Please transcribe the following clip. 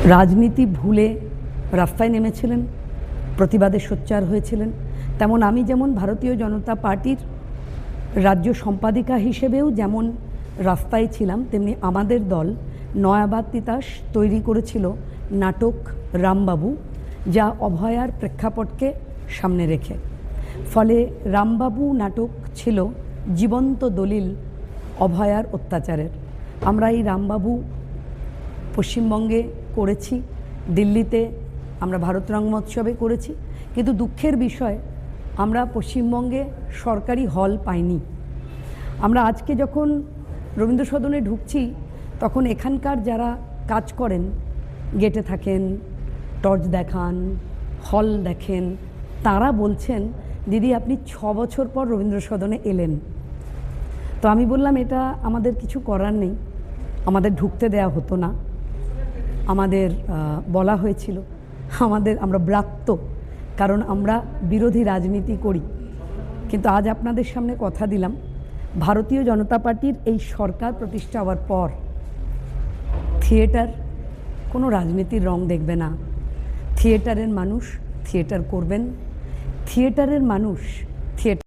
রাজনীতি ভুলে রাস্তায় নেমেছিলেন, প্রতিবাদে সোচ্চার হয়েছিলেন। তেমন আমি যেমন ভারতীয় জনতা পার্টির রাজ্য সম্পাদিকা হিসেবেও যেমন রাস্তায় ছিলাম, তেমনি আমাদের দল নয়াবাদ তিতাস তৈরি করেছিল নাটক রামবাবু, যা অভয়ার প্রেক্ষাপটকে সামনে রেখে। ফলে রামবাবু নাটক ছিল জীবন্ত দলিল অভয়ার অত্যাচারের। আমরা এই রামবাবু পশ্চিমবঙ্গে করেছি, দিল্লিতে আমরা ভারত রঙ্গমহোৎসবে করেছি, কিন্তু দুঃখের বিষয় আমরা পশ্চিমবঙ্গে সরকারি হল পাইনি। আমরা আজকে যখন রবীন্দ্র সদনে ঢুকছি তখন এখানকার যারা কাজ করেন, গেটে থাকেন, টর্চ দেখান, হল দেখেন, তারা বলছেন দিদি আপনি 6 বছর পর রবীন্দ্র সদনে এলেন। তো আমি বললাম এটা আমাদের কিছু করার নেই, আমাদের ঢুকতে দেয়া হতো না, আমাদের বলা হয়েছিল, আমরা ব্রাত্য, কারণ আমরা বিরোধী রাজনীতি করি। কিন্তু আজ আপনাদের সামনে কথা দিলাম, ভারতীয় জনতা পার্টির এই সরকার প্রতিষ্ঠা হওয়ার পর থিয়েটার কোনো রাজনীতির রং দেখবে না। থিয়েটারের মানুষ থিয়েটার করবেন, থিয়েটারের মানুষ থিয়েটার